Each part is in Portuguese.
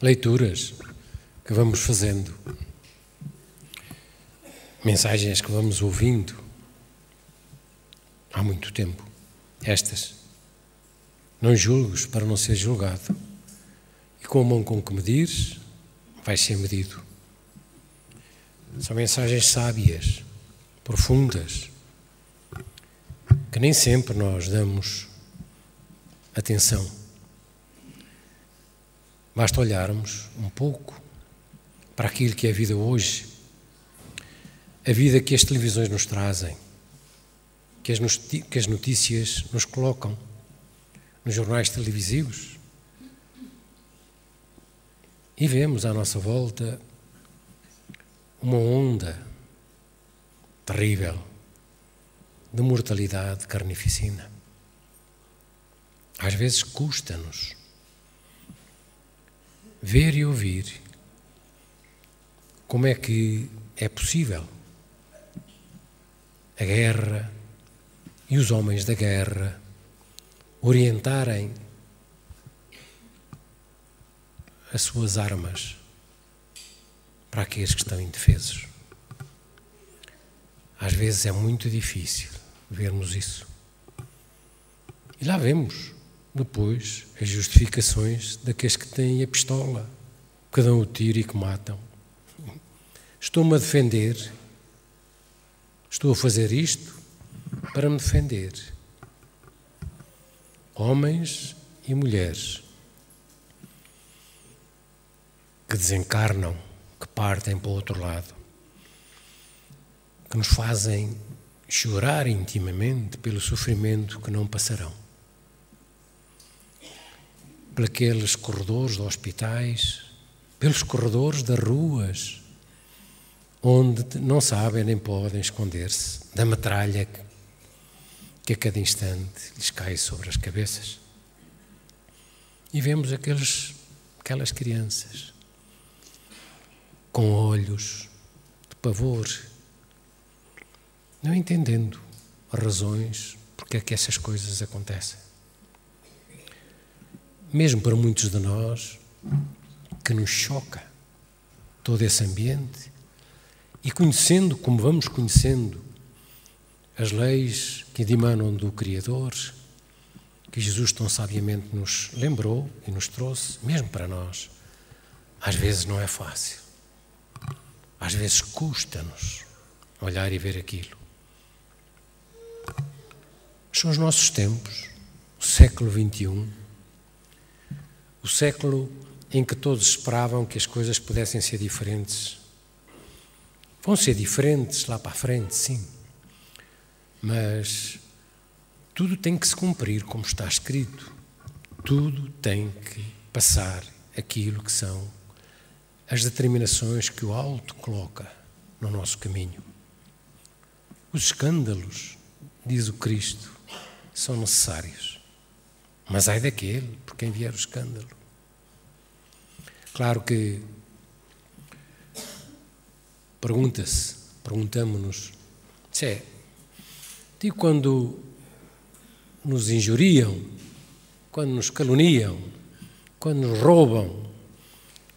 leituras que vamos fazendo, mensagens que vamos ouvindo há muito tempo. Estas, não julgues para não ser julgado, e com a mão com que medires, vais ser medido. São mensagens sábias, profundas, que nem sempre nós damos atenção. Basta olharmos um pouco para aquilo que é a vida hoje, a vida que as televisões nos trazem, que as notícias nos colocam nos jornais televisivos, e vemos à nossa volta uma onda terrível de mortalidade carnificina. Às vezes custa-nos ver e ouvir como é que é possível a guerra e os homens da guerra orientarem as suas armas para aqueles que estão indefesos. Às vezes é muito difícil vermos isso. E lá vemos depois as justificações daqueles que têm a pistola, que dão o tiro e que matam. Estou-me a defender, estou a fazer isto para me defender. Homens e mulheres que desencarnam, que partem para o outro lado, que nos fazem chorar intimamente pelo sofrimento que não passarão. Pelos corredores de hospitais, pelos corredores das ruas, onde não sabem nem podem esconder-se da metralha que a cada instante lhes cai sobre as cabeças. E vemos aquelas crianças com olhos de pavor, não entendendo as razões porque é que essas coisas acontecem. Mesmo para muitos de nós, que nos choca todo esse ambiente, e conhecendo, como vamos conhecendo, as leis que emanam do Criador, que Jesus tão sabiamente nos lembrou e nos trouxe, mesmo para nós, às vezes não é fácil. Às vezes custa-nos olhar e ver aquilo. São os nossos tempos, o século XXI, o século em que todos esperavam que as coisas pudessem ser diferentes. Vão ser diferentes lá para a frente, sim. Mas tudo tem que se cumprir como está escrito. Tudo tem que passar aquilo que são as determinações que o alto coloca no nosso caminho. Os escândalos, diz o Cristo, são necessários. Mas ai daquele por quem vier o escândalo. Claro que perguntamos-nos, e quando nos injuriam, quando nos caluniam, quando nos roubam,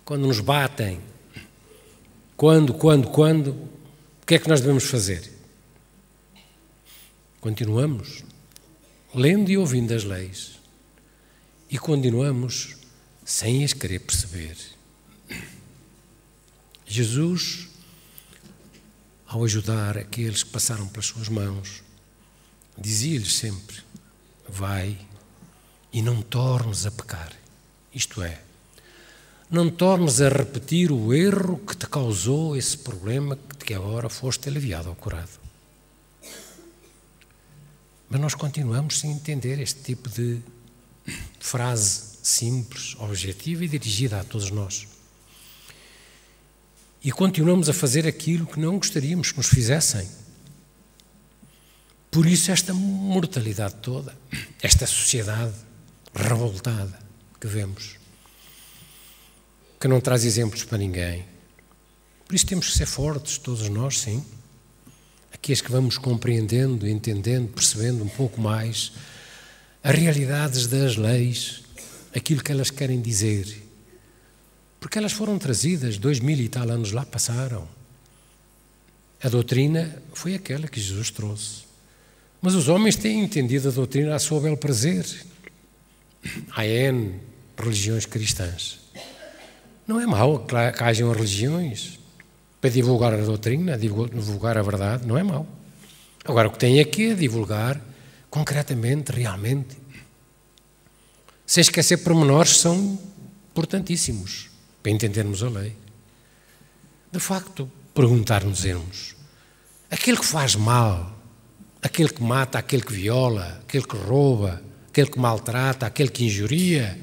quando nos batem, quando, o que é que nós devemos fazer? Continuamos lendo e ouvindo as leis e continuamos sem as querer perceber. Jesus, ao ajudar aqueles que passaram pelas suas mãos, dizia-lhes sempre: vai e não tornes a pecar. Isto é, não tornes a repetir o erro que te causou esse problema que agora foste aliviado ou curado. Mas nós continuamos sem entender este tipo de frase simples, objetiva e dirigida a todos nós. E continuamos a fazer aquilo que não gostaríamos que nos fizessem. Por isso esta mortalidade toda, esta sociedade revoltada que vemos, que não traz exemplos para ninguém. Por isso temos que ser fortes, todos nós, sim. Aqueles que vamos compreendendo, entendendo, percebendo um pouco mais as realidades das leis, aquilo que elas querem dizer, Porque elas foram trazidas, 2000 e tal anos lá passaram. A doutrina foi aquela que Jesus trouxe. Mas os homens têm entendido a doutrina a seu bel prazer. Há N religiões cristãs. Não é mau que hajam religiões para divulgar a doutrina, divulgar a verdade, não é mau. Agora, o que tem aqui é divulgar concretamente, realmente. Sem esquecer pormenores, são importantíssimos para entendermos a lei. De facto, perguntar-nos-emos, aquele que faz mal, aquele que mata, aquele que viola, aquele que rouba, aquele que maltrata, aquele que injuria,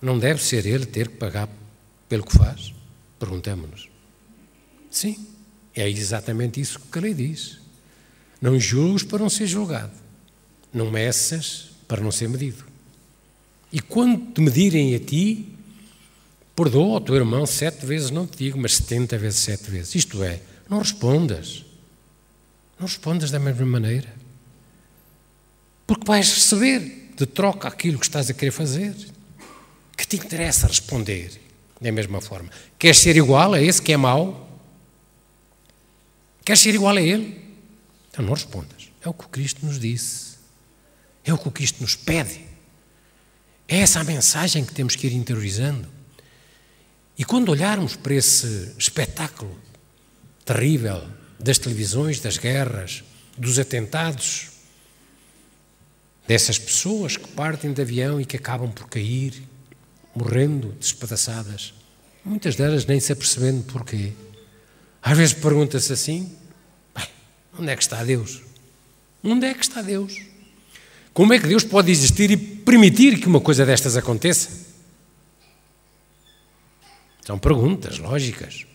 não deve ser ele ter que pagar pelo que faz? Perguntamos-nos. Sim, é exatamente isso que a lei diz. Não julgues para não ser julgado. Não meças para não ser medido. E quando te medirem a ti, perdoa ao teu irmão 7 vezes, não te digo, mas 70 vezes 7 vezes. Isto é, não respondas. Não respondas da mesma maneira. Porque vais receber de troca aquilo que estás a querer fazer. Que te interessa responder da mesma forma. Queres ser igual a esse que é mau? Queres ser igual a ele? Então não respondas. É o que o Cristo nos disse. É o que o Cristo nos pede. É essa a mensagem que temos que ir interiorizando. E quando olharmos para esse espetáculo terrível das televisões, das guerras, dos atentados, dessas pessoas que partem de avião e que acabam por cair, morrendo despedaçadas, muitas delas nem se apercebendo porquê. Às vezes pergunta-se assim, onde é que está Deus? Onde é que está Deus? Como é que Deus pode existir e permitir que uma coisa destas aconteça? São perguntas lógicas,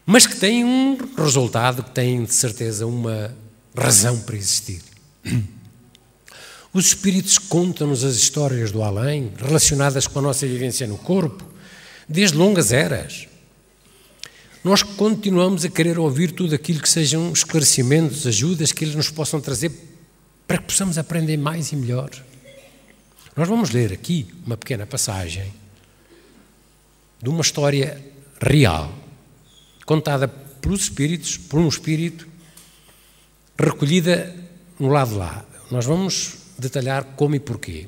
mas que têm um resultado, que têm de certeza uma razão para existir. Os espíritos contam-nos as histórias do além, relacionadas com a nossa vivência no corpo, desde longas eras. Nós continuamos a querer ouvir tudo aquilo que sejam esclarecimentos, ajudas que eles nos possam trazer para que possamos aprender mais e melhor. Nós vamos ler aqui uma pequena passagem de uma história real, contada pelos espíritos, por um espírito, recolhida no lado lá. Nós vamos detalhar como e porquê.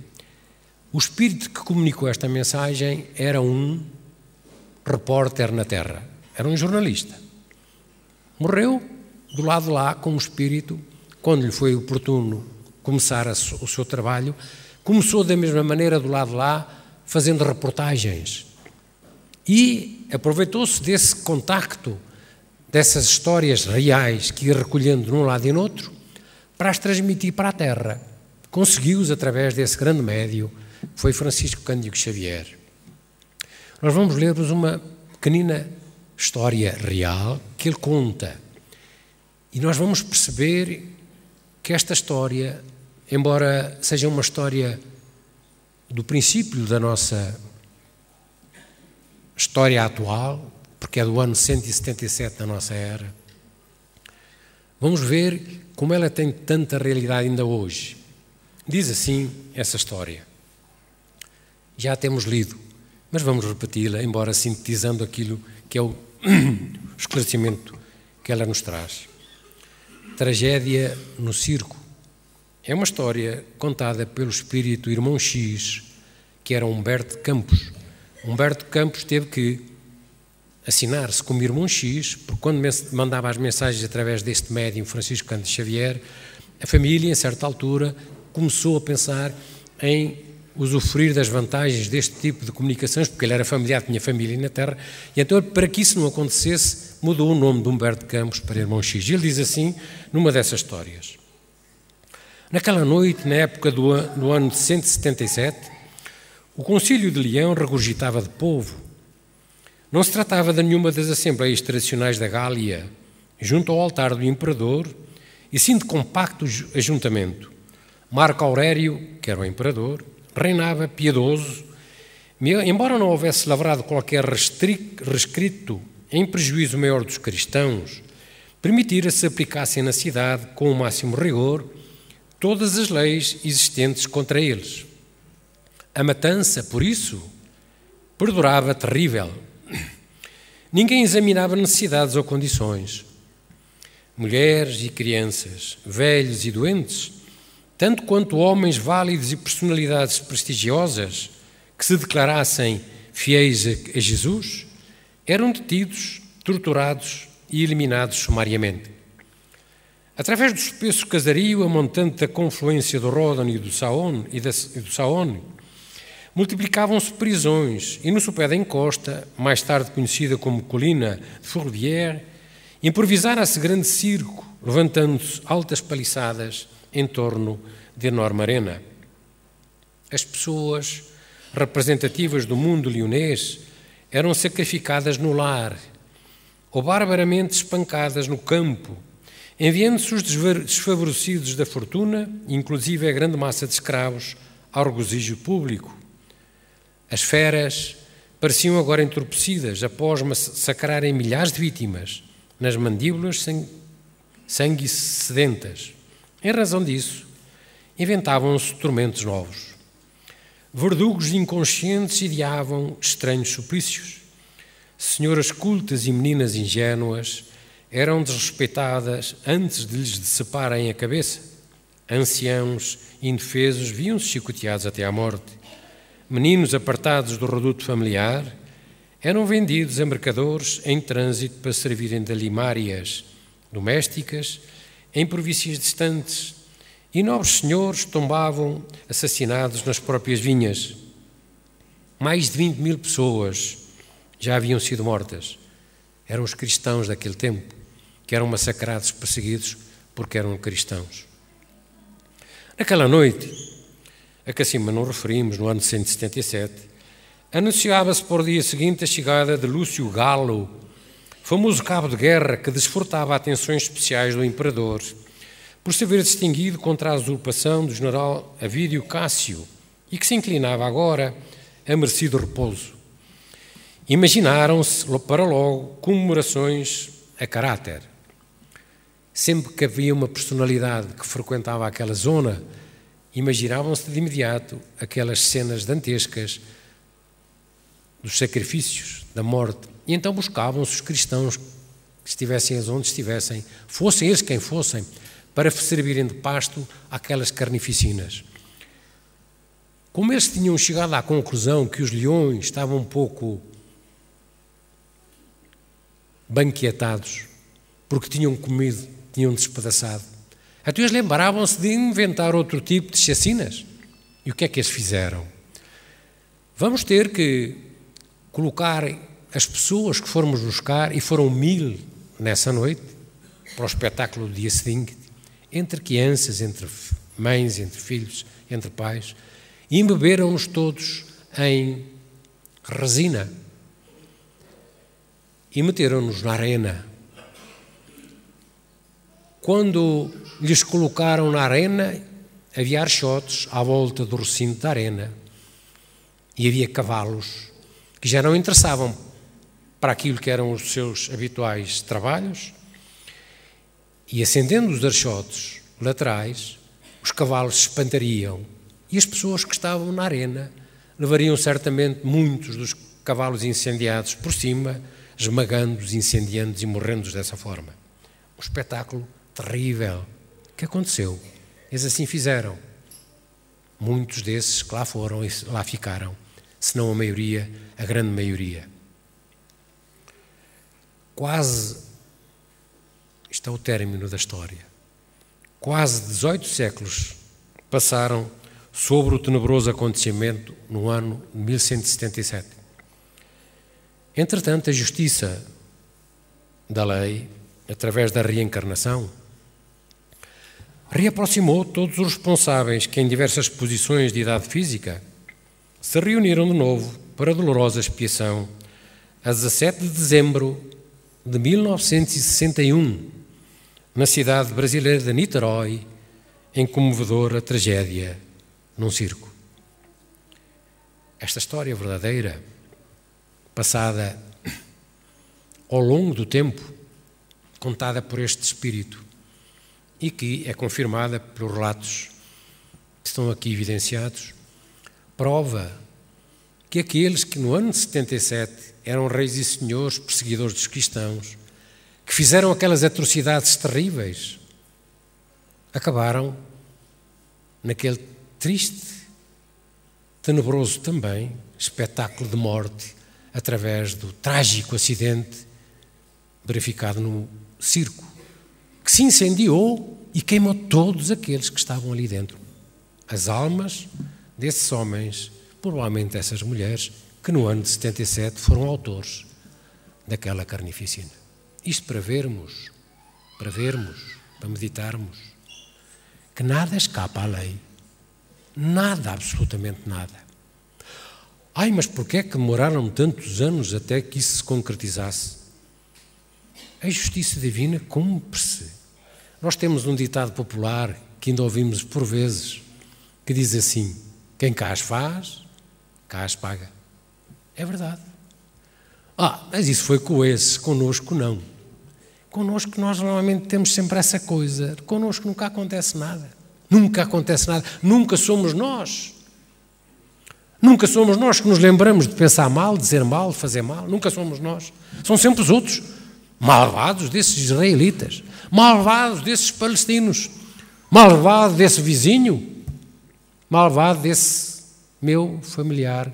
O espírito que comunicou esta mensagem era um repórter na Terra, era um jornalista. Morreu do lado lá com um espírito, quando lhe foi oportuno começar o seu trabalho, começou da mesma maneira do lado lá, fazendo reportagens. E aproveitou-se desse contacto, dessas histórias reais que ia recolhendo num lado e no outro, para as transmitir para a Terra. Conseguiu-os através desse grande médio, que foi Francisco Cândido Xavier. Nós vamos ler-vos uma pequenina história real que ele conta. E nós vamos perceber que esta história, embora seja uma história do princípio da nossa história atual, porque é do ano 177 da nossa era, vamos ver como ela tem tanta realidade ainda hoje. Diz assim essa história. Já a temos lido, mas vamos repeti-la, embora sintetizando aquilo que é o esclarecimento que ela nos traz. Tragédia no circo. É uma história contada pelo espírito Irmão X, que era Humberto de Campos. Humberto de Campos teve que assinar-se como Irmão X, porque quando mandava as mensagens através deste médium, Francisco Cândido Xavier, a família, em certa altura, começou a pensar em usufruir das vantagens deste tipo de comunicações, porque ele era familiar, tinha família na Terra, e então, para que isso não acontecesse, mudou o nome de Humberto de Campos para Irmão X. Ele diz assim, numa dessas histórias: naquela noite, na época do ano de 177, o Concílio de Leão regurgitava de povo. Não se tratava de nenhuma das assembleias tradicionais da Gália, junto ao altar do imperador, e sim de compacto ajuntamento. Marco Aurélio, que era o imperador, reinava piedoso, embora não houvesse lavrado qualquer rescrito em prejuízo maior dos cristãos, permitira-se se aplicassem na cidade, com o máximo rigor, todas as leis existentes contra eles. A matança, por isso, perdurava terrível. Ninguém examinava necessidades ou condições. Mulheres e crianças, velhos e doentes, tanto quanto homens válidos e personalidades prestigiosas que se declarassem fiéis a Jesus, eram detidos, torturados e eliminados sumariamente. Através do espesso casario, a montante da confluência do Ródano e do Saône, multiplicavam-se prisões e no sopé da encosta, mais tarde conhecida como colina de Fourvière, improvisara-se grande circo, levantando-se altas paliçadas em torno de enorme arena. As pessoas representativas do mundo leonês eram sacrificadas no lar ou barbaramente espancadas no campo, enviando-se os desfavorecidos da fortuna, inclusive a grande massa de escravos, ao regozijo público. As feras pareciam agora entorpecidas após massacrarem milhares de vítimas nas mandíbulas sangue sedentas. Em razão disso, inventavam-se tormentos novos. Verdugos inconscientes ideavam estranhos suplícios. Senhoras cultas e meninas ingênuas eram desrespeitadas antes de lhes deceparem a cabeça. Anciãos indefesos viam-se chicoteados até à morte. Meninos apartados do reduto familiar eram vendidos a mercadores em trânsito para servirem de limárias domésticas em províncias distantes, e nobres senhores tombavam assassinados nas próprias vinhas. Mais de 20.000 pessoas já haviam sido mortas. Eram os cristãos daquele tempo, que eram massacrados, perseguidos, porque eram cristãos. Naquela noite, a que acima não referimos, no ano 177, anunciava-se para o dia seguinte a chegada de Lúcio Galo, famoso cabo de guerra que desfrutava atenções especiais do imperador, por se haver distinguido contra a usurpação do general Avídio Cássio e que se inclinava agora a merecido repouso. Imaginaram-se para logo comemorações a caráter. Sempre que havia uma personalidade que frequentava aquela zona, imaginavam-se de imediato aquelas cenas dantescas dos sacrifícios, da morte, e então buscavam-se os cristãos que estivessem onde estivessem, fossem eles quem fossem, para servirem de pasto àquelas carnificinas. Como eles tinham chegado à conclusão que os leões estavam um pouco banquetados, porque tinham comido, tinham despedaçado, então eles lembravam-se de inventar outro tipo de chacinas. E o que é que eles fizeram? Vamos ter que colocar as pessoas que fomos buscar, e foram 1000 nessa noite, para o espetáculo do dia seguinte, entre crianças, entre mães, entre filhos, entre pais, e embeberam-nos todos em resina e meteram-nos na arena. Quando lhes colocaram na arena, havia archotes à volta do recinto da arena e havia cavalos que já não interessavam para aquilo que eram os seus habituais trabalhos, e acendendo os archotes laterais, os cavalos se espantariam e as pessoas que estavam na arena levariam certamente muitos dos cavalos incendiados por cima, esmagando-os, incendiando-os e morrendo dessa forma. Um espetáculo terrível que aconteceu. Eles assim fizeram. Muitos desses que lá foram e lá ficaram, se não a maioria, a grande maioria. Isto é o término da história. Quase 18 séculos passaram sobre o tenebroso acontecimento no ano de 1177. Entretanto, a justiça da lei, através da reencarnação, reaproximou todos os responsáveis que, em diversas posições de idade física, se reuniram de novo para a dolorosa expiação a 17 de dezembro de 1961, na cidade brasileira de Niterói, em comovedora tragédia num circo. Esta história verdadeira, passada ao longo do tempo, contada por este espírito e que é confirmada pelos relatos que estão aqui evidenciados, prova que aqueles que no ano de 77 eram reis e senhores, perseguidores dos cristãos, que fizeram aquelas atrocidades terríveis, acabaram naquele triste, tenebroso também, espetáculo de morte através do trágico acidente verificado no circo, que se incendiou e queimou todos aqueles que estavam ali dentro. As almas desses homens, provavelmente dessas mulheres, que no ano de 77 foram autores daquela carnificina. Isto para vermos, para meditarmos, que nada escapa à lei. Nada, absolutamente nada. Ai, mas porquê é que demoraram tantos anos até que isso se concretizasse? A justiça divina cumpre-se. Nós temos um ditado popular que ainda ouvimos por vezes, que diz assim: quem cá as faz, cá as paga. É verdade. Mas isso foi com esses, connosco não. Connosco nós normalmente temos sempre essa coisa, connosco nunca acontece nada. Nunca acontece nada, nunca somos nós. Nunca somos nós que nos lembramos de pensar mal, dizer mal, fazer mal, nunca somos nós. São sempre os outros, malvados desses israelitas, malvados desses palestinos, malvado desse vizinho, malvado desse meu familiar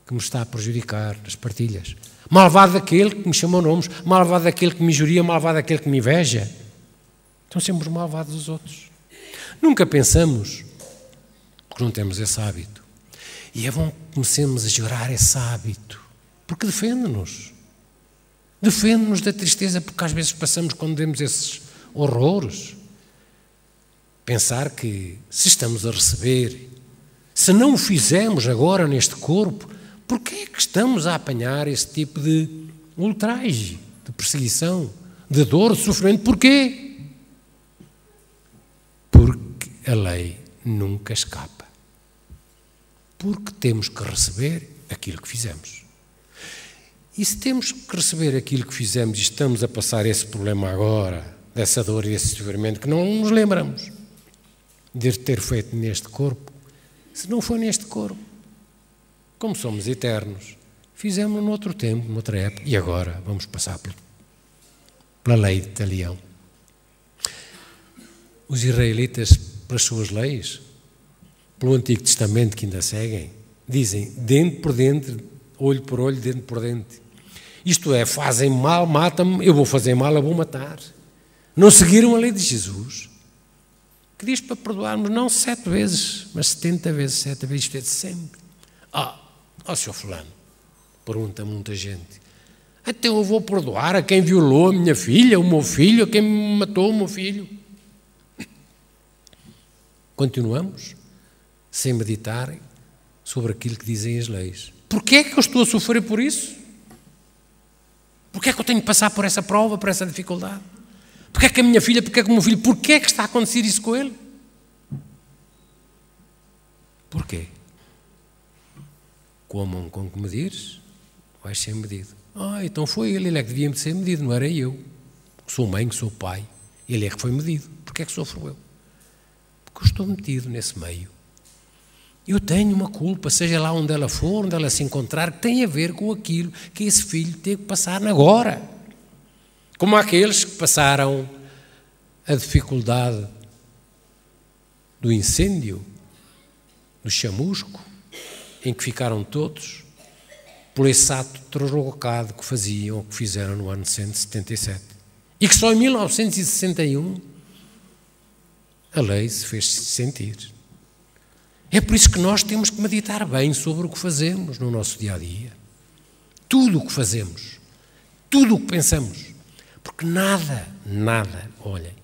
que me está a prejudicar nas partilhas, malvado daquele que me chamou nomes, malvado daquele que me injuria, malvado daquele que me inveja. São sempre os malvados dos outros. Nunca pensamos, porque não temos esse hábito. E é bom que comecemos a gerar esse hábito, porque defende-nos. Defende-nos da tristeza, porque às vezes passamos quando vemos esses horrores. Pensar que se estamos a receber, se não o fizemos agora neste corpo, porquê é que estamos a apanhar esse tipo de ultraje, de perseguição, de dor, de sofrimento? Porquê? Porque a lei nunca escapa. Porque temos que receber aquilo que fizemos. E se temos que receber aquilo que fizemos e estamos a passar esse problema agora, dessa dor e esse sofrimento, que não nos lembramos de ter feito neste corpo, se não foi neste corpo, como somos eternos, fizemos-no noutro tempo, noutra época, e agora vamos passar pela lei de talião. Os israelitas, pelas suas leis, pelo Antigo Testamento que ainda seguem, dizem dente por dente, olho por olho, dente por dente. Isto é, fazem mal, matam-me, eu vou fazer mal, eu vou matar. Não seguiram a lei de Jesus, que diz para perdoarmos não 7 vezes, mas 70 vezes, 7 vezes, isto é de sempre. Senhor fulano, pergunta muita gente, então eu vou perdoar a quem violou a minha filha, o meu filho, a quem matou o meu filho? Continuamos sem meditar sobre aquilo que dizem as leis. Porquê é que eu estou a sofrer por isso? Porquê é que eu tenho que passar por essa prova, por essa dificuldade? Porquê é que a minha filha, porquê é que o meu filho, porquê é que está a acontecer isso com ele? Porquê? Com a mão com que medires, vais ser medido. Então foi ele é que devia ser medido, não era eu. Que sou mãe, que sou pai. Ele é que foi medido. Porquê é que sofro eu? Porque eu estou metido nesse meio. Eu tenho uma culpa, seja lá onde ela for, onde ela se encontrar, que tem a ver com aquilo que esse filho teve que passar agora. Como aqueles que passaram a dificuldade do incêndio, do chamusco, em que ficaram todos por esse ato trocado que faziam ou que fizeram no ano 177. E que só em 1961 a lei se fez sentir. É por isso que nós temos que meditar bem sobre o que fazemos no nosso dia-a-dia. Tudo o que fazemos, tudo o que pensamos. Porque nada, olhem,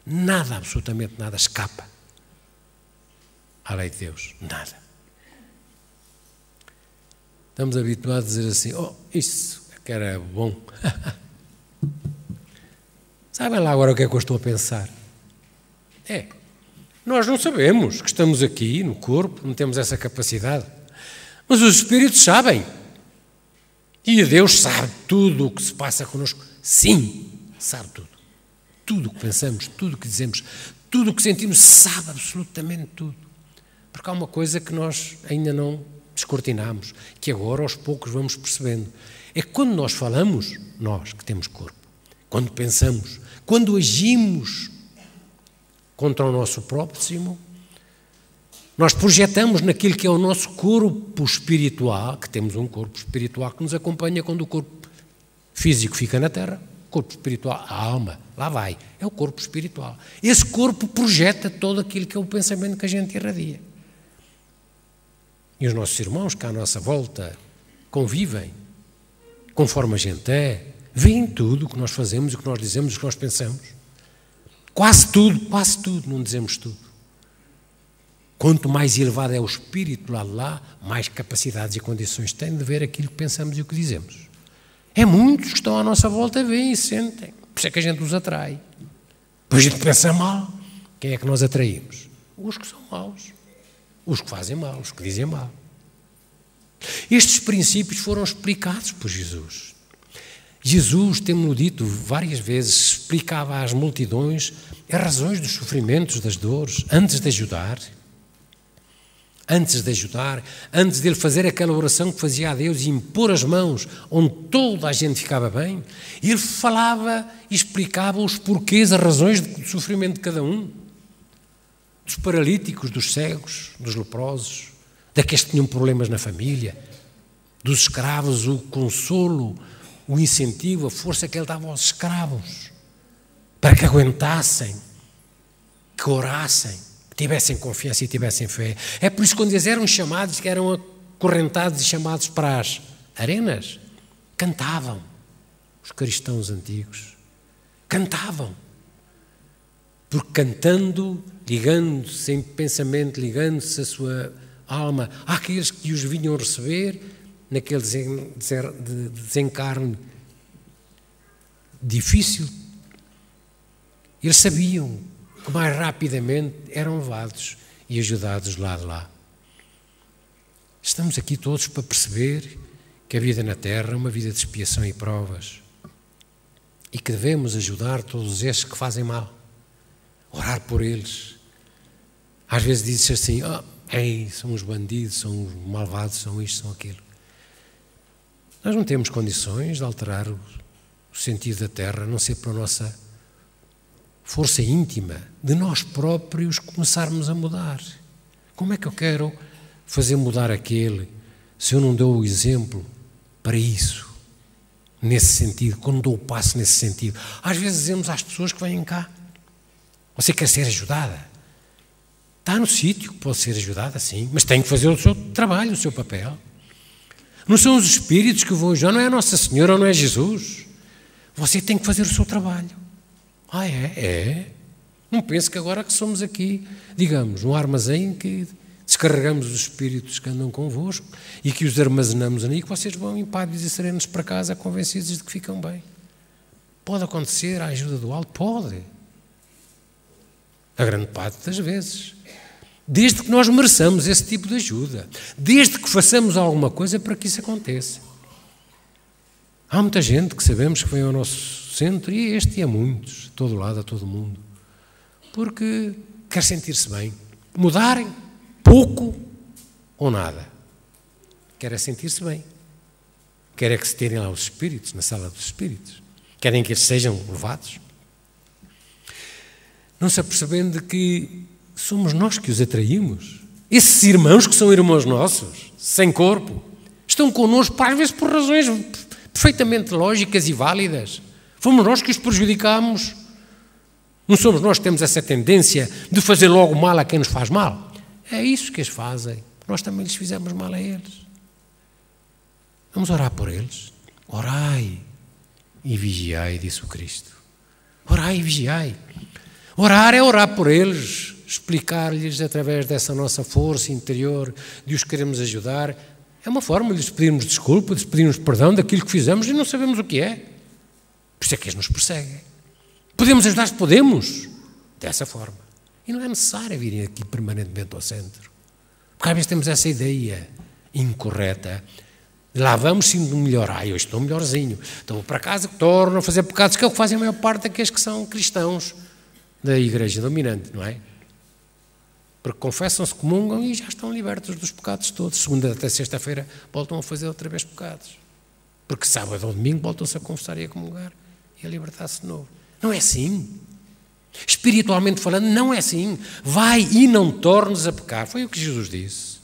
nada, absolutamente nada escapa à lei de Deus. Nada. Estamos habituados a dizer assim, isso é que era bom. Sabem lá agora o que é que eu estou a pensar? Nós não sabemos que estamos aqui no corpo, não temos essa capacidade. Mas os Espíritos sabem. E Deus sabe tudo o que se passa connosco. Sim, sabe tudo. Tudo o que pensamos, tudo o que dizemos, tudo o que sentimos, sabe absolutamente tudo. Porque há uma coisa que nós ainda não descortinamos, que agora aos poucos vamos percebendo. É que quando nós falamos, nós que temos corpo, quando pensamos, quando agimos contra o nosso próximo, nós projetamos naquilo que é o nosso corpo espiritual, que temos um corpo espiritual que nos acompanha quando o corpo físico fica na terra, o corpo espiritual, a alma, lá vai, é o corpo espiritual. Esse corpo projeta todo aquilo que é o pensamento que a gente irradia. E os nossos irmãos que à nossa volta convivem, conforme a gente é, veem tudo o que nós fazemos, o que nós dizemos, o que nós pensamos. Quase tudo, não dizemos tudo. Quanto mais elevado é o espírito lá, mais capacidades e condições tem de ver aquilo que pensamos e o que dizemos. É muitos que estão à nossa volta, veem e sentem. Por isso é que a gente os atrai. Depois a gente pensa mal. Quem é que nós atraímos? Os que são maus. Os que fazem mal, os que dizem mal. Estes princípios foram explicados por Jesus. Jesus, temos-lo dito várias vezes, explicava às multidões as razões dos sofrimentos, das dores, antes de ajudar, antes dele fazer aquela oração que fazia a Deus e impor as mãos onde toda a gente ficava bem, ele falava e explicava os porquês, as razões do sofrimento de cada um, dos paralíticos, dos cegos, dos leprosos, daqueles que tinham problemas na família, dos escravos, o consolo, o incentivo, a força que ele dava aos escravos, para que aguentassem, que orassem, que tivessem confiança e tivessem fé. É por isso que quando eles eram chamados, que eram acorrentados e chamados para as arenas, cantavam. Os cristãos antigos cantavam. Porque cantando, ligando-se em pensamento, ligando-se a sua alma àqueles que os vinham receber, naquele desencarne difícil, eles sabiam que mais rapidamente eram levados e ajudados lá de lá. Estamos aqui todos para perceber que a vida na Terra é uma vida de expiação e provas e que devemos ajudar todos estes que fazem mal, orar por eles. Às vezes diz-se assim, são os bandidos, são os malvados, são isto, são aquilo. Nós não temos condições de alterar o sentido da Terra, a não ser pela nossa força íntima, de nós próprios começarmos a mudar. Como é que eu quero fazer mudar aquele se eu não dou o exemplo para isso, nesse sentido, quando dou o passo nesse sentido? Às vezes dizemos às pessoas que vêm cá, você quer ser ajudada? Está no sítio que pode ser ajudada, sim, mas tem que fazer o seu trabalho, o seu papel. Não são os espíritos que vão ajudar, não é a Nossa Senhora ou não é Jesus. Você tem que fazer o seu trabalho. É. Não pense que agora que somos aqui, digamos, um armazém que descarregamos os espíritos que andam convosco e que os armazenamos ali, que vocês vão impávidos e serenos para casa, convencidos de que ficam bem. Pode acontecer a ajuda do alto? Pode. A grande parte das vezes. Desde que nós mereçamos esse tipo de ajuda. Desde que façamos alguma coisa para que isso aconteça. Há muita gente que sabemos que vem ao nosso centro, e é muitos, de todo lado, a todo mundo, porque quer sentir-se bem. Mudarem pouco ou nada. Quer é sentir-se bem. Quer é que se terem lá os espíritos, na sala dos espíritos. Querem que eles sejam levados. Não se apercebendo de que somos nós que os atraímos. Esses irmãos que são irmãos nossos, sem corpo, estão connosco, às vezes por razões perfeitamente lógicas e válidas. Fomos nós que os prejudicamos. Não somos nós que temos essa tendência de fazer logo mal a quem nos faz mal. É isso que eles fazem. Nós também lhes fizemos mal a eles. Vamos orar por eles. Orai e vigiai, disse o Cristo. Orai e vigiai. Orar é orar por eles, explicar-lhes através dessa nossa força interior de os queremos ajudar. É uma forma de lhes pedirmos desculpa, de lhes pedirmos perdão daquilo que fizemos e não sabemos o que é. Por isso é que eles nos perseguem. Podemos ajudar se podemos, dessa forma. E não é necessário virem aqui permanentemente ao centro. Porque às vezes temos essa ideia incorreta. Lá vamos sinto melhor. Eu estou melhorzinho. Então para casa que torno a fazer pecados, que é o que fazem a maior parte daqueles que são cristãos da igreja dominante, não é? Porque confessam-se, comungam e já estão libertos dos pecados todos. Segunda até sexta-feira voltam a fazer outra vez pecados. Porque sábado ou domingo voltam-se a confessar e a comungar e a libertar-se de novo. Não é assim. Espiritualmente falando, não é assim. Vai e não tornes a pecar. Foi o que Jesus disse.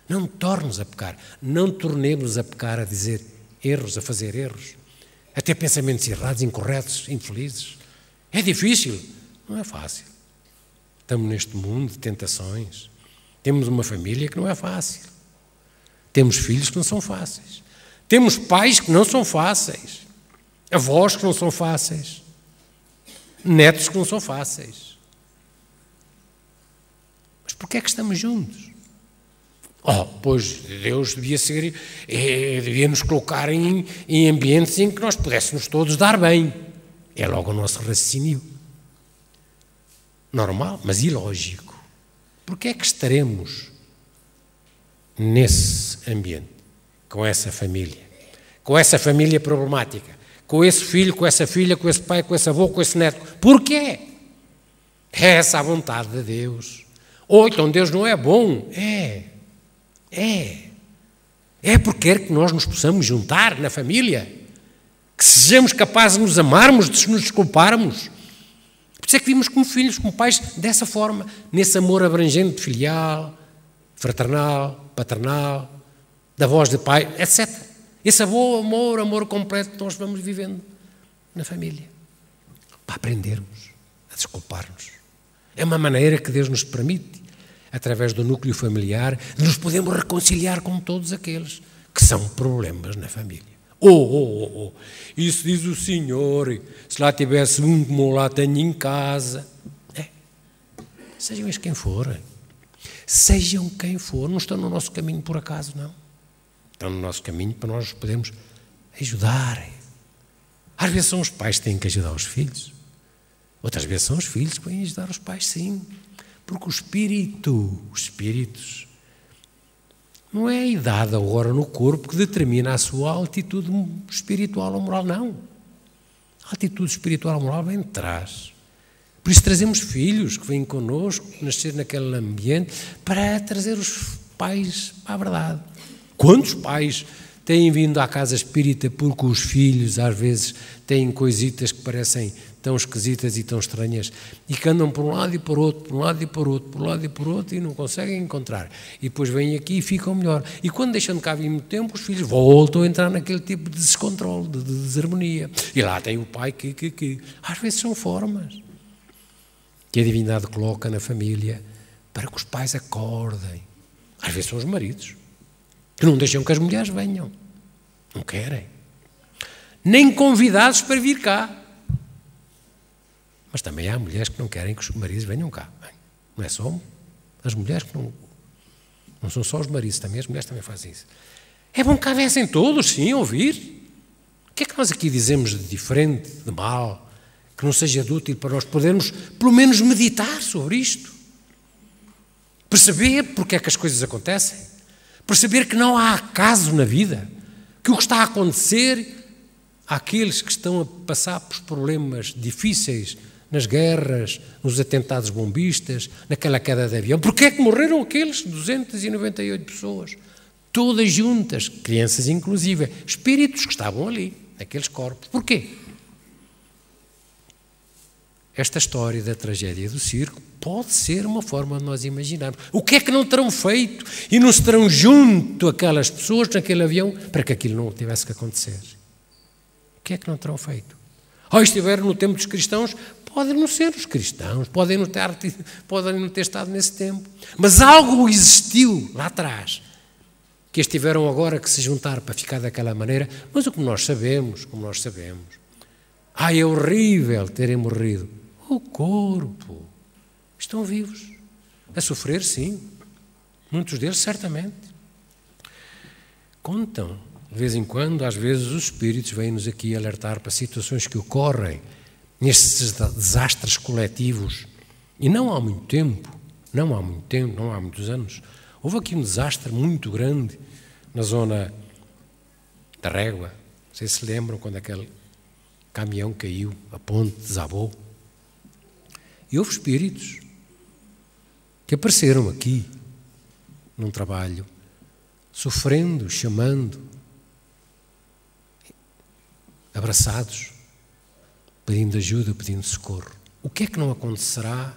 Não tornes a pecar. Não tornemos a pecar, a dizer erros, a fazer erros. A ter pensamentos errados, incorretos, infelizes. É difícil. Não é fácil. Estamos neste mundo de tentações. Temos uma família que não é fácil. Temos filhos que não são fáceis. Temos pais que não são fáceis. Avós que não são fáceis. Netos que não são fáceis. Mas porquê é que estamos juntos? Pois Deus devia nos colocar em ambientes em que nós pudéssemos todos dar bem. É logo o nosso raciocínio. Normal, mas ilógico. Porquê é que estaremos nesse ambiente, com essa família problemática, com esse filho, com essa filha, com esse pai, com esse avô, com esse neto? Porquê? É essa a vontade de Deus. Ou então Deus não é bom? É porque quer que nós nos possamos juntar na família, que sejamos capazes de nos amarmos, de nos desculparmos. Por isso é que vimos como filhos, como pais, dessa forma, nesse amor abrangente, filial, fraternal, paternal, da voz de pai, etc. Esse amor completo que nós vamos vivendo na família. Para aprendermos a desculpar-nos. É uma maneira que Deus nos permite, através do núcleo familiar, de nos podermos reconciliar com todos aqueles que são problemas na família. Isso diz o Senhor, se lá tivesse um como lá tenho em casa. Sejam eles quem forem. Sejam quem for. Não estão no nosso caminho por acaso, não. Estão no nosso caminho para nós podermos ajudar. Às vezes são os pais que têm que ajudar os filhos. Outras vezes são os filhos que vêm ajudar os pais, sim. Porque os espíritos, não é a idade agora no corpo que determina a sua altitude espiritual ou moral, não. A altitude espiritual ou moral vem de trás. Por isso trazemos filhos que vêm connosco, nascer naquele ambiente, para trazer os pais à verdade. Quantos pais têm vindo à casa espírita porque os filhos, às vezes, têm coisitas que parecem tão esquisitas e tão estranhas e que andam por um lado e por outro, por um lado e por outro, por um lado e por outro e não conseguem encontrar. E depois vêm aqui e ficam melhor. E quando deixam de cá vir muito tempo, os filhos voltam a entrar naquele tipo de descontrole, de desarmonia. E lá tem o pai que... Às vezes são formas que a divindade coloca na família para que os pais acordem. Às vezes são os maridos que não deixam que as mulheres venham. Não querem. Nem convidados para vir cá. Mas também há mulheres que não querem que os maridos venham cá. Não é só as mulheres que não são só os maridos, também as mulheres também fazem isso. É bom que cá viessem todos, sim, ouvir. O que é que nós aqui dizemos de diferente, de mal, que não seja de útil para nós podermos, pelo menos, meditar sobre isto? Perceber porque é que as coisas acontecem. Perceber que não há acaso na vida. Que o que está a acontecer àqueles que estão a passar por problemas difíceis, nas guerras, nos atentados bombistas, naquela queda de avião. Porquê é que morreram aqueles 298 pessoas? Todas juntas, crianças inclusive, espíritos que estavam ali, naqueles corpos. Porquê? Esta história da tragédia do circo pode ser uma forma de nós imaginarmos. O que é que não terão feito e não se terão junto aquelas pessoas naquele avião para que aquilo não tivesse que acontecer? O que é que não terão feito? Estiveram no tempo dos cristãos, podem não ser os cristãos, podem não ter estado nesse tempo. Mas algo existiu lá atrás, que eles tiveram agora que se juntar para ficar daquela maneira. Mas o que nós sabemos, é horrível terem morrido. O corpo. Estão vivos. A sofrer, sim. Muitos deles, certamente. Contam. De vez em quando, às vezes, os espíritos vêm-nos aqui alertar para situações que ocorrem nestes desastres coletivos. E não há muitos anos, houve aqui um desastre muito grande na zona da Régua. Não sei se se lembram quando aquele caminhão caiu, a ponte desabou. E houve espíritos que apareceram aqui, num trabalho, sofrendo, chamando, abraçados, pedindo ajuda, pedindo socorro. O que é que não acontecerá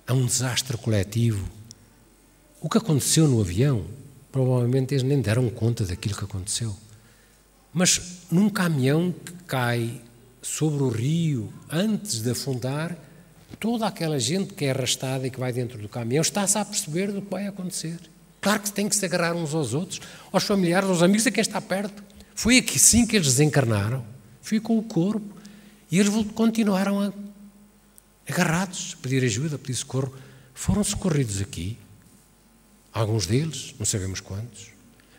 a um desastre coletivo? O que aconteceu no avião, provavelmente eles nem deram conta daquilo que aconteceu. Mas num caminhão que cai sobre o rio, antes de afundar, toda aquela gente que é arrastada e que vai dentro do caminhão está-se a perceber do que vai acontecer. Claro que tem que se agarrar uns aos outros, aos familiares, aos amigos, a quem está perto. Foi aqui sim que eles desencarnaram. Foi com o corpo. E eles continuaram agarrados, a pedir ajuda, a pedir socorro. Foram socorridos aqui. Alguns deles, não sabemos quantos.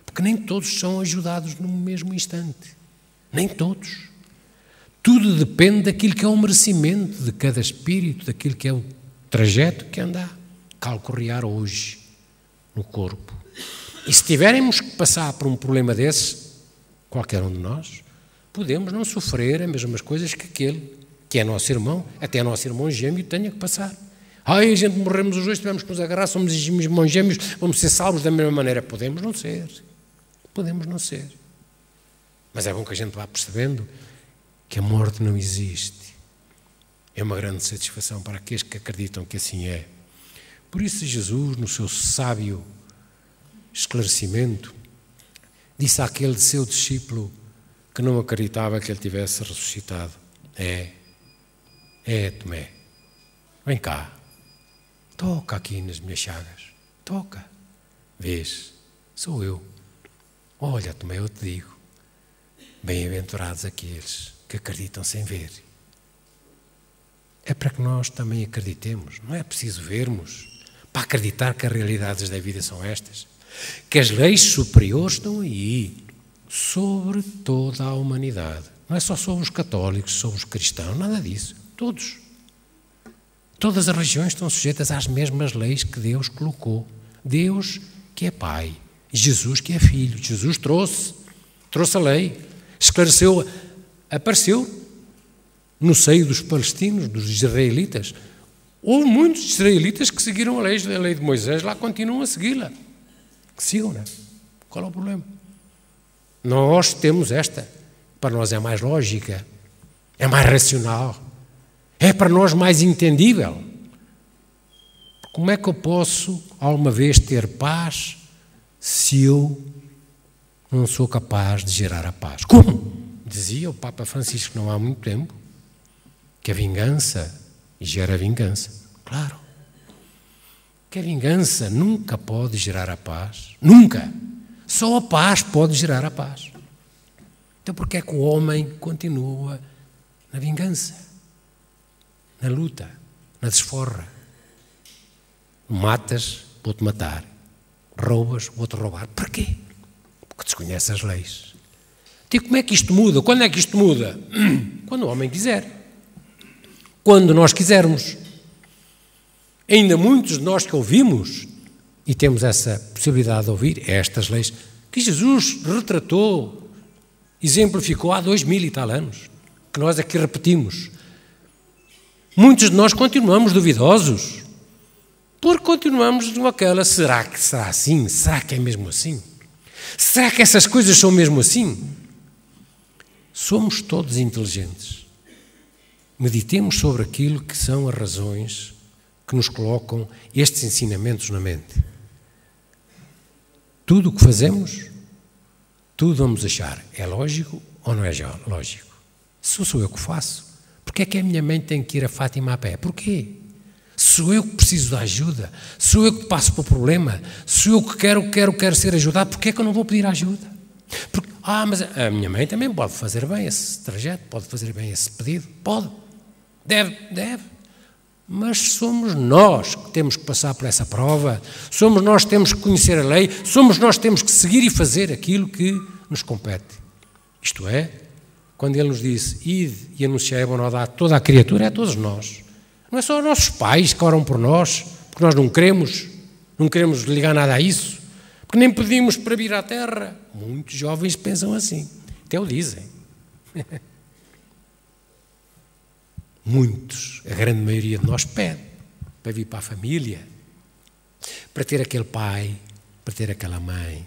Porque nem todos são ajudados no mesmo instante. Nem todos. Tudo depende daquilo que é o merecimento de cada espírito, daquilo que é o trajeto que anda a calcorrear hoje no corpo. E se tivermos que passar por um problema desse, qualquer um de nós, podemos não sofrer as mesmas coisas que aquele que é nosso irmão, até nosso irmão gêmeo tenha que passar. Ai, a gente morremos os dois, tivemos que nos agarrar, somos irmãos gêmeos, vamos ser salvos da mesma maneira. Podemos não ser. Podemos não ser. Mas é bom que a gente vá percebendo que a morte não existe. É uma grande satisfação para aqueles que acreditam que assim é. Por isso Jesus, no seu sábio esclarecimento, disse àquele seu discípulo que não acreditava que ele tivesse ressuscitado: Tomé, vem cá, toca aqui nas minhas chagas, toca, vês, sou eu. Olha, Tomé, eu te digo, bem-aventurados aqueles que acreditam sem ver. É para que nós também acreditemos, não é preciso vermos para acreditar que as realidades da vida são estas, que as leis superiores estão aí, sobre toda a humanidade. Não é só sobre os católicos, sobre os cristãos, nada disso. Todos. Todas as religiões estão sujeitas às mesmas leis que Deus colocou. Deus que é Pai, Jesus que é Filho. Jesus trouxe a lei, esclareceu, apareceu no seio dos palestinos, dos israelitas. Houve muitos israelitas que seguiram a lei de Moisés, lá continuam a segui-la. Que sigam, não é? Qual é o problema? Nós temos esta, para nós é mais lógica, é mais racional, é para nós mais entendível. Como é que eu posso, alguma vez, ter paz se eu não sou capaz de gerar a paz? Como? Dizia o Papa Francisco não há muito tempo, que a vingança gera vingança. Claro. Que a vingança nunca pode gerar a paz. Nunca. Só a paz pode gerar a paz. Então porquê é que o homem continua na vingança, na luta, na desforra? Matas, vou-te matar. Roubas, vou-te roubar. Porquê? Porque desconhece as leis. E como é que isto muda? Quando é que isto muda? Quando o homem quiser. Quando nós quisermos. Ainda muitos de nós que ouvimos e temos essa possibilidade de ouvir estas leis que Jesus retratou, exemplificou há 2000 e tal anos, que nós aqui repetimos. Muitos de nós continuamos duvidosos, porque continuamos naquela, será que será assim? Será que é mesmo assim? Será que essas coisas são mesmo assim? Somos todos inteligentes. Meditemos sobre aquilo que são as razões que nos colocam estes ensinamentos na mente. Tudo o que fazemos, tudo vamos achar, é lógico ou não é lógico? Se sou eu que faço, porquê é que a minha mãe tem que ir a Fátima a pé? Porquê? Sou eu que preciso de ajuda, sou eu que passo pelo problema, sou eu que quero ser ajudado, porquê é que eu não vou pedir ajuda? Porque, mas a minha mãe também pode fazer bem esse trajeto, pode fazer bem esse pedido, pode, deve. Mas somos nós que temos que passar por essa prova, somos nós que temos que conhecer a lei, somos nós que temos que seguir e fazer aquilo que nos compete. Isto é, quando ele nos disse, ide e anunciai a boa nova a toda a criatura, é a todos nós. Não é só os nossos pais que oram por nós, porque nós não queremos ligar nada a isso, porque nem pedimos para vir à terra. Muitos jovens pensam assim, até o dizem. Muitos, a grande maioria de nós pede para vir para a família, para ter aquele pai, para ter aquela mãe.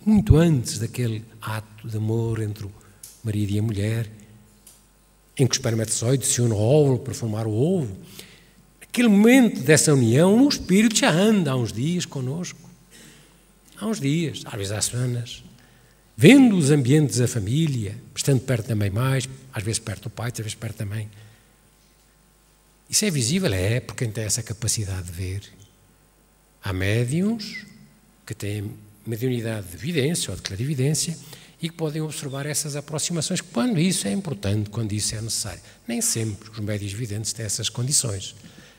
Muito antes daquele ato de amor entre o marido e a mulher, em que o espermatozoide se une ao óvulo para formar o ovo, aquele momento dessa união, o Espírito já anda há uns dias connosco. Há uns dias, às vezes há semanas, vendo os ambientes da família, estando perto da mãe mais, às vezes perto do pai, às vezes perto da mãe. Isso é visível? É, por quem tem essa capacidade de ver. Há médiuns que têm mediunidade de evidência ou de clarividência e que podem observar essas aproximações quando isso é importante, quando isso é necessário. Nem sempre os médiuns videntes têm essas condições.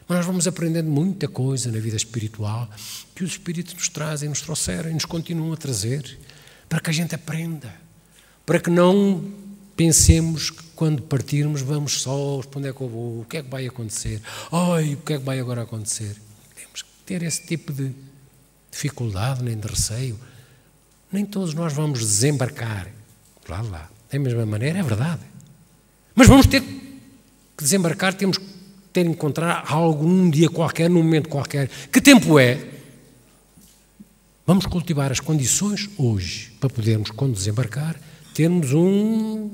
Mas nós vamos aprendendo muita coisa na vida espiritual que os espíritos nos trazem, nos trouxeram e nos continuam a trazer para que a gente aprenda, para que não pensemos que quando partirmos vamos só, para onde é que eu vou, o que é que vai acontecer, o que é que vai agora acontecer. Temos que ter esse tipo de dificuldade, nem de receio. Nem todos nós vamos desembarcar lá, da mesma maneira, é verdade. Mas vamos ter que desembarcar, temos que ter que encontrar algo num dia qualquer, num momento qualquer. Que tempo é? Vamos cultivar as condições hoje para podermos, quando desembarcar, termos um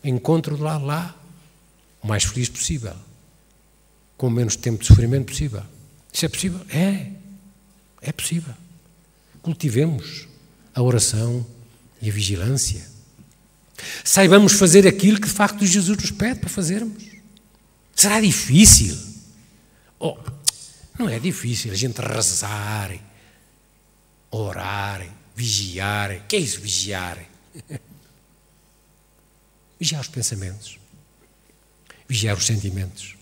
encontro de lá, o mais feliz possível, com o menos tempo de sofrimento possível. Isso é possível? É possível. Cultivemos a oração e a vigilância. Saibamos fazer aquilo que de facto Jesus nos pede para fazermos. Será difícil? Não é difícil a gente rezar, orar, vigiar. O que é isso, vigiar? Vigiar os pensamentos, vigiar os sentimentos,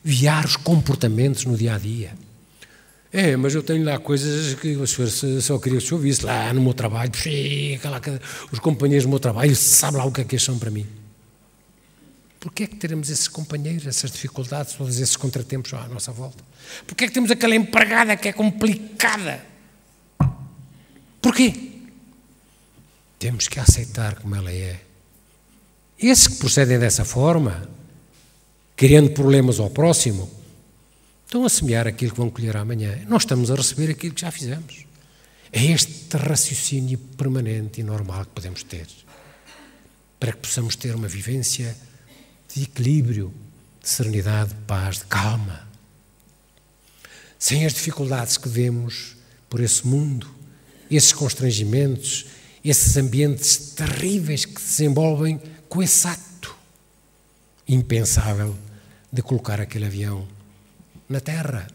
vigiar os comportamentos no dia-a-dia. Mas eu tenho lá coisas que o senhor só queria que o senhor visse lá no meu trabalho, os companheiros do meu trabalho, sabe lá o que é que eles são para mim. Porquê é que teremos esses companheiros, essas dificuldades, todos esses contratempos à nossa volta? Porquê é que temos aquela empregada que é complicada? Porquê? Temos que aceitar como ela é. Esses que procedem dessa forma, criando problemas ao próximo, estão a semear aquilo que vão colher amanhã. Nós estamos a receber aquilo que já fizemos. É este raciocínio permanente e normal que podemos ter, para que possamos ter uma vivência de equilíbrio, de serenidade, de paz, de calma. Sem as dificuldades que vemos por esse mundo, esses constrangimentos, esses ambientes terríveis que se desenvolvem com esse ato impensável de colocar aquele avião na terra,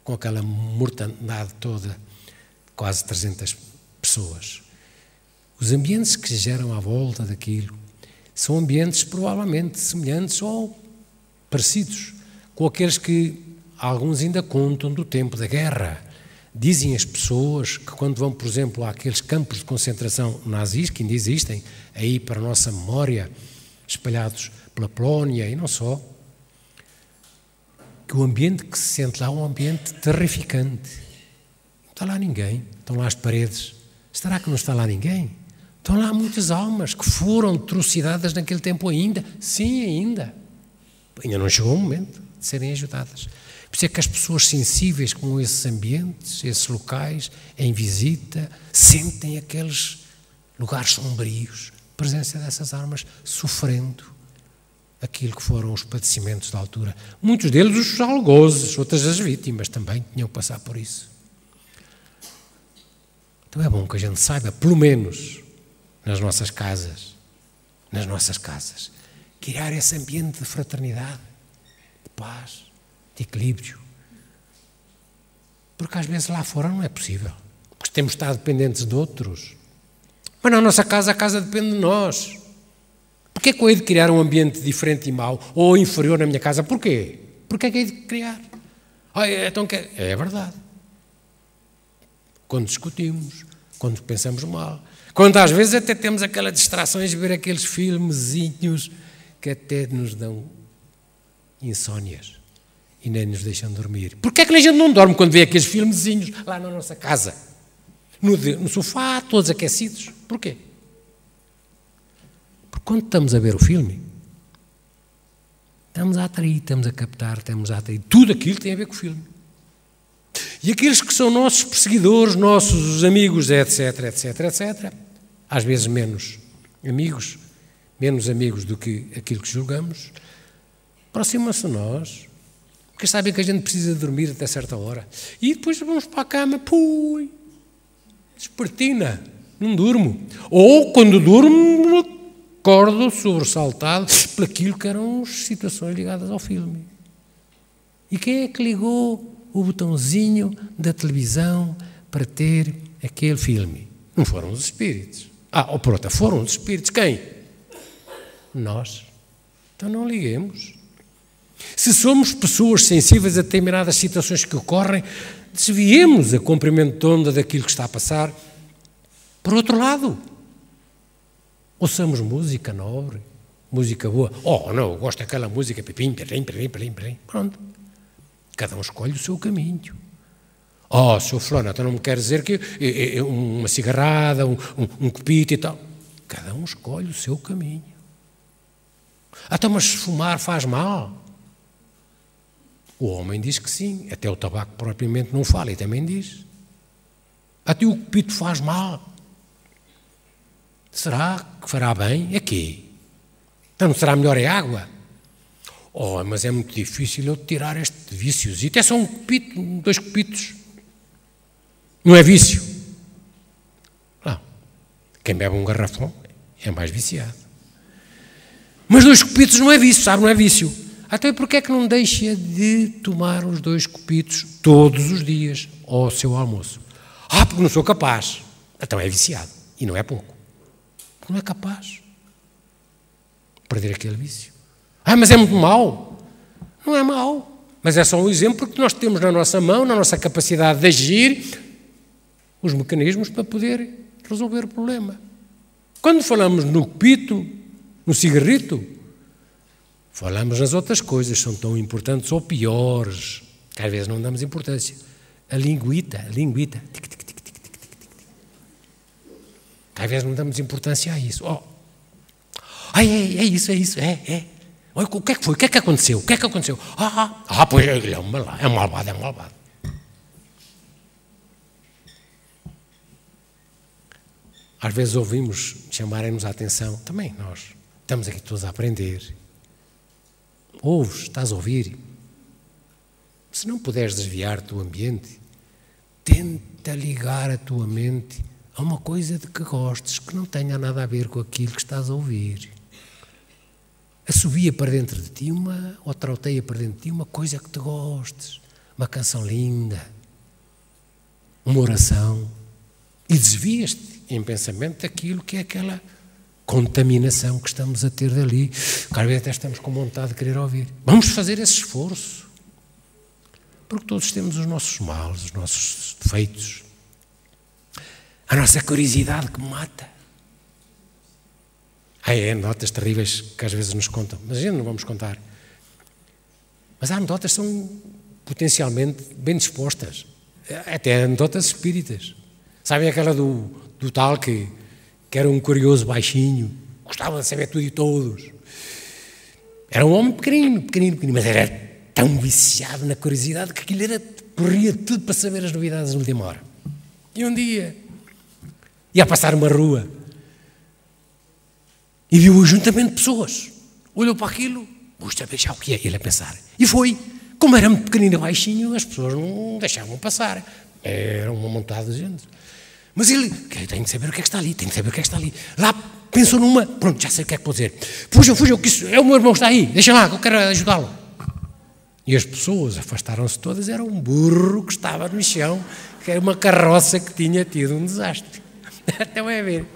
com aquela mortandade toda, quase 300 pessoas. Os ambientes que se geram à volta daquilo são ambientes provavelmente semelhantes ou parecidos com aqueles que alguns ainda contam do tempo da guerra. Dizem as pessoas que quando vão, por exemplo, àqueles campos de concentração nazis, que ainda existem, aí para a nossa memória, espalhados pela Polónia e não só, que o ambiente que se sente lá é um ambiente terrificante. Não está lá ninguém, estão lá as paredes. Será que não está lá ninguém? Estão lá muitas almas que foram trucidadas naquele tempo ainda. Sim, ainda. Ainda não chegou o momento de serem ajudadas. Por isso é que as pessoas sensíveis com esses ambientes, esses locais, em visita, sentem aqueles lugares sombrios, presença dessas almas, sofrendo aquilo que foram os padecimentos da altura. Muitos deles os algozes, outras as vítimas também tinham que passar por isso. Então é bom que a gente saiba, pelo menos nas nossas casas, criar esse ambiente de fraternidade, de paz, de equilíbrio. Porque às vezes lá fora não é possível, porque temos de estar dependentes de outros. Mas na nossa casa, a casa depende de nós. Porquê que eu hei de criar um ambiente diferente e mau, ou inferior na minha casa? Porquê? Porquê é que hei de criar? Então é verdade. Quando discutimos, quando pensamos mal, quando às vezes até temos aquelas distrações de ver aqueles filmezinhos que até nos dão insónias e nem nos deixam dormir. Porquê é que a gente não dorme quando vê aqueles filmezinhos lá na nossa casa? No sofá, todos aquecidos. Porquê? Porque quando estamos a ver o filme, estamos a atrair, estamos a captar, estamos a atrair. Tudo aquilo tem a ver com o filme. E aqueles que são nossos perseguidores, nossos amigos, etc, etc, etc, às vezes menos amigos do que aquilo que julgamos, aproximam-se de nós, porque sabem que a gente precisa dormir até certa hora. E depois vamos para a cama, despertina, não durmo. Ou, quando durmo, acordo sobressaltado por aquilo que eram situações ligadas ao filme. E quem é que ligou o botãozinho da televisão para ter aquele filme? Não foram os espíritos. Ou por outra, foram os espíritos. Quem? Nós. Então não liguemos. Se somos pessoas sensíveis a determinadas situações que ocorrem, desviemos a comprimento de onda daquilo que está a passar. Por outro lado, ouçamos música nobre, música boa. Não, eu gosto daquela música, pipim, perim. Pronto. Cada um escolhe o seu caminho. Sr. Fulano, então não me quer dizer que uma cigarrada, um copito e tal. Cada um escolhe o seu caminho. Então, mas fumar faz mal? O homem diz que sim, até o tabaco propriamente não fala e também diz. Até o copito faz mal. Será que fará bem? É quê? Então não será melhor a água? Mas é muito difícil eu tirar este víciozito. É só um copito, 2 copitos. Não é vício? Não. Quem bebe um garrafão é mais viciado. Mas 2 copitos não é vício, sabe? Não é vício. Até porque é que não deixa de tomar os 2 copitos todos os dias ao seu almoço? Porque não sou capaz. Então é viciado. E não é pouco. Porque não é capaz de perder aquele vício. Mas é muito mau. Não é mau. Mas é só um exemplo que nós temos na nossa mão, na nossa capacidade de agir, os mecanismos para poder resolver o problema. Quando falamos no copito, no cigarrito, falamos nas outras coisas, são tão importantes ou piores, que às vezes não damos importância. A linguita. Tic, tic, tic, tic, tic, tic, tic. Às vezes não damos importância a isso. É isso. O que é que foi? O que é que aconteceu? Pois ele é um malvado. Às vezes ouvimos chamarem-nos a atenção. Também nós estamos aqui todos a aprender. Ouves, estás a ouvir. Se não puderes desviar-te do ambiente, tenta ligar a tua mente a uma coisa de que gostes, que não tenha nada a ver com aquilo que estás a ouvir. Assobia para dentro de ti ou trauteia para dentro de ti uma coisa que te gostes, uma canção linda, uma oração, e desvias-te em pensamento daquilo que é aquela contaminação que estamos a ter dali, que às vezes até estamos com vontade de querer ouvir. Vamos fazer esse esforço, porque todos temos os nossos males, os nossos defeitos, a nossa curiosidade que mata. Anedotas terríveis que às vezes nos contam, mas a gente não vamos contar. Mas há anedotas que são potencialmente bem dispostas, até anedotas espíritas. Sabem aquela do tal que era um curioso baixinho, gostava de saber tudo e todos. Era um homem pequenino, mas era tão viciado na curiosidade que aquilo corria tudo para saber as novidades na última hora. E um dia ia passar uma rua e viu o ajuntamento de pessoas. Olhou para aquilo, gosta de deixar o que é, ele a pensar. E foi. Como era muito pequenino e baixinho, as pessoas não deixavam passar. Era uma montada de gente. Mas ele, tenho que saber o que é que está ali, Lá pensou numa, pronto, já sei o que é que vou dizer. Fujam, que isso é o meu irmão que está aí, deixa lá, que eu quero ajudá-lo. E as pessoas afastaram-se todas, era um burro que estava no chão, que era uma carroça que tinha tido um desastre. Até vai ver.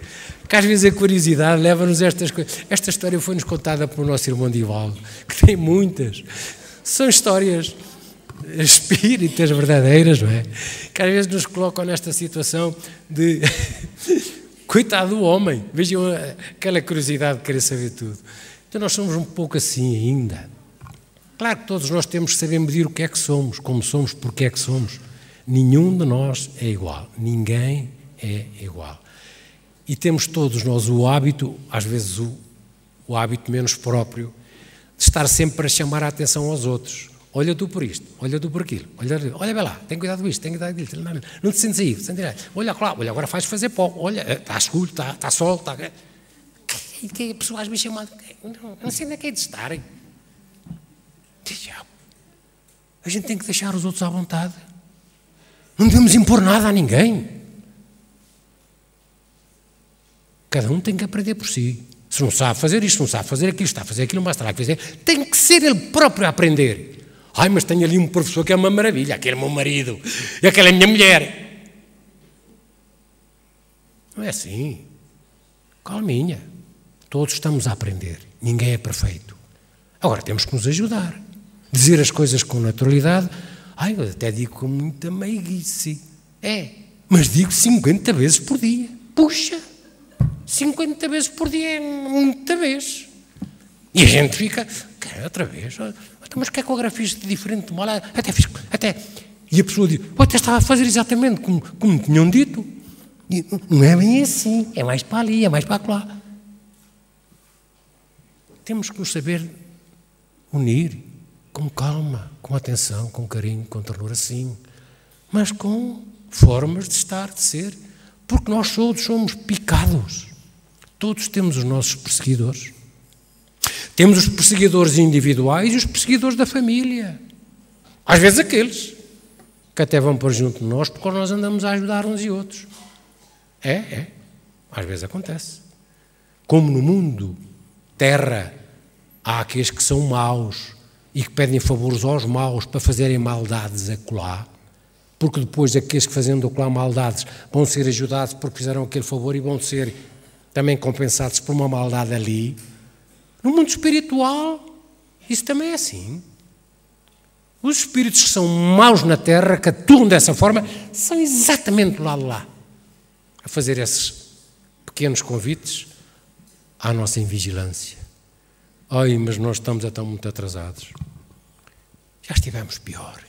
Que às vezes a curiosidade leva-nos a estas coisas. Esta história foi-nos contada pelo nosso irmão Divaldo, que tem muitas. São histórias espíritas verdadeiras, não é? Que às vezes nos colocam nesta situação de coitado do homem, vejam aquela curiosidade de querer saber tudo. Então nós somos um pouco assim ainda. Claro que todos nós temos que saber medir o que é que somos, como somos, porque é que somos. Nenhum de nós é igual, ninguém é igual. E temos todos nós o hábito, às vezes o hábito menos próprio, de estar sempre a chamar a atenção aos outros. olha tu por isto, olha tu por aquilo, olha bem lá, tem cuidado disto, tem cuidado disto, não te sentes aí, olha lá, olha, agora faz fazer pó, olha, está escuro, está sol, está... Que a pessoa às vezes chama, não sei onde é que é de estarem. A gente tem que deixar os outros à vontade. Não devemos impor nada a ninguém. Cada um tem que aprender por si. Se não sabe fazer isto, não sabe fazer aquilo, está a fazer aquilo, mas terá que fazer. Tem que ser ele próprio a aprender. Ai, mas tenho ali um professor que é uma maravilha, aquele é meu marido, e aquela é a minha mulher. Não é assim. Calminha. Todos estamos a aprender. Ninguém é perfeito. Agora temos que nos ajudar. Dizer as coisas com naturalidade. Ai, eu até digo com muita meiguice. Mas digo 50 vezes por dia. Puxa! 50 vezes por dia é muita vez. E a gente fica, outra vez, mas o que é que eu agora fiz de diferente de mal? E a pessoa diz, eu até estava a fazer exatamente como me tinham dito. E não é bem assim, é mais para ali, é mais para lá. Temos que nos saber unir com calma, com atenção, com carinho, com ternura, sim, mas com formas de estar, de ser, porque nós todos somos picados. Todos temos os nossos perseguidores. Temos os perseguidores individuais e os perseguidores da família. Às vezes aqueles que até vão pôr junto de nós porque nós andamos a ajudar uns e outros. Às vezes acontece. Como no mundo, terra, há aqueles que são maus e que pedem favores aos maus para fazerem maldades acolá, porque depois aqueles que fazendo acolá maldades vão ser ajudados porque fizeram aquele favor e vão ser também compensados por uma maldade ali. No mundo espiritual, isso também é assim. Os espíritos que são maus na terra, que atuam dessa forma, são exatamente do lado de lá, a fazer esses pequenos convites à nossa invigilância. Ai, mas nós estamos até muito atrasados. Já estivemos pior.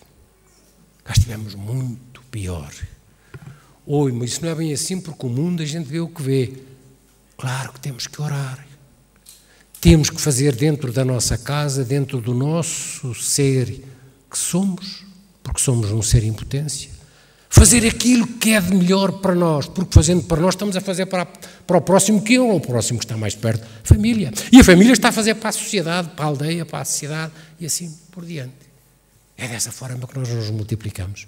Já estivemos muito pior. Oi, mas isso não é bem assim, porque o mundo a gente vê o que vê. Claro que temos que orar. Temos que fazer dentro da nossa casa, dentro do nosso ser que somos, porque somos um ser em potência. Fazer aquilo que é de melhor para nós, porque fazendo para nós estamos a fazer para o próximo que é, ou o próximo que está mais perto, família. E a família está a fazer para a sociedade, para a aldeia, para a sociedade e assim por diante. É dessa forma que nós nos multiplicamos.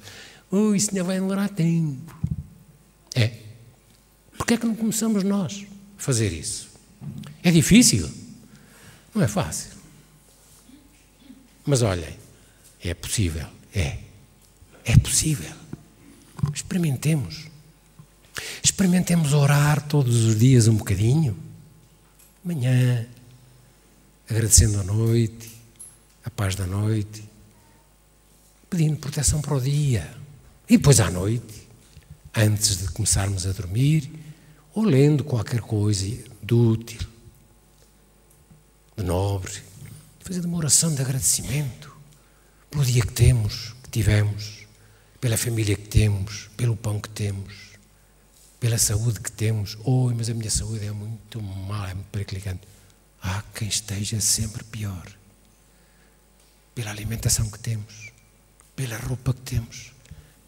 Isso ainda vai demorar tempo. Porque é que não começamos nós a fazer isso? É difícil? Não é fácil. Mas olhem, é possível. É possível. Experimentemos. Experimentemos orar todos os dias um bocadinho. Manhã, agradecendo a noite, a paz da noite, pedindo proteção para o dia. E depois à noite, antes de começarmos a dormir, ou lendo qualquer coisa de útil, de nobre, fazendo uma oração de agradecimento pelo dia que temos, que tivemos, pela família que temos, pelo pão que temos, pela saúde que temos. Mas a minha saúde é muito má, é muito periclitante. Há quem esteja sempre pior. Pela alimentação que temos, pela roupa que temos,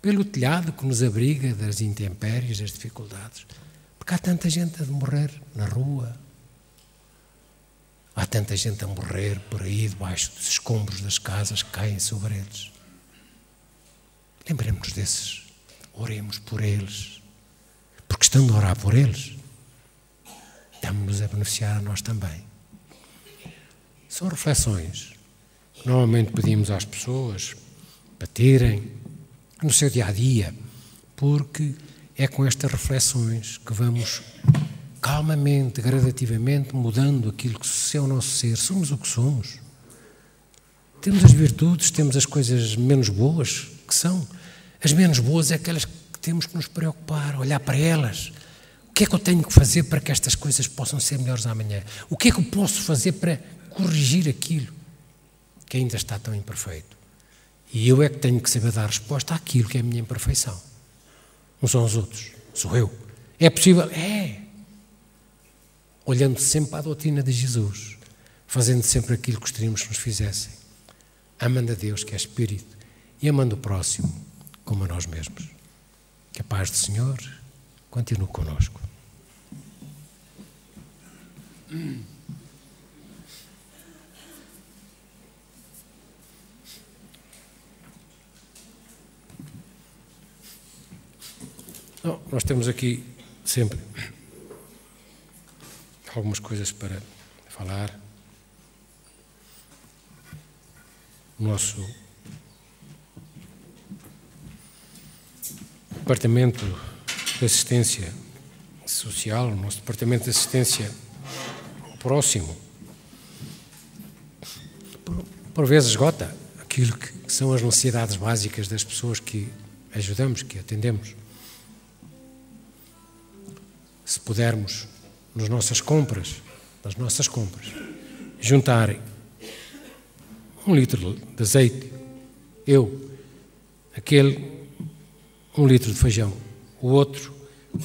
pelo telhado que nos abriga das intempéries, das dificuldades. Porque há tanta gente a morrer na rua. Há tanta gente a morrer por aí, debaixo dos escombros das casas que caem sobre eles. Lembremos-nos desses. Oremos por eles. Porque estando a orar por eles, estamos-nos a beneficiar a nós também. São reflexões que normalmente pedimos às pessoas para terem no seu dia-a-dia, porque é com estas reflexões que vamos calmamente, gradativamente, mudando aquilo que é o nosso ser. Somos o que somos. Temos as virtudes, temos as coisas menos boas, que são. As menos boas é aquelas que temos que nos preocupar, olhar para elas. O que é que eu tenho que fazer para que estas coisas possam ser melhores amanhã? O que é que eu posso fazer para corrigir aquilo que ainda está tão imperfeito? E eu é que tenho que saber dar resposta àquilo que é a minha imperfeição. Não são os outros, sou eu. É possível? Olhando sempre para a doutrina de Jesus, fazendo sempre aquilo que gostaríamos que nos fizessem. amando a Deus, que é Espírito, e amando o próximo como a nós mesmos. Que a paz do Senhor continue connosco. Nós temos aqui sempre algumas coisas para falar. O nosso Departamento de Assistência Social, o nosso Departamento de Assistência ao Próximo, por vezes esgota aquilo que são as necessidades básicas das pessoas que ajudamos, que atendemos. Se pudermos, nas nossas compras, juntarem 1 litro de azeite, aquele 1 litro de feijão, o outro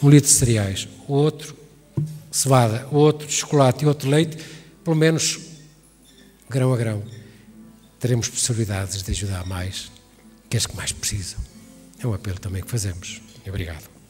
1 litro de cereais, o outro cevada, o outro de chocolate e outro de leite, pelo menos grão a grão, teremos possibilidades de ajudar mais aqueles que mais precisam. É um apelo também que fazemos. Obrigado.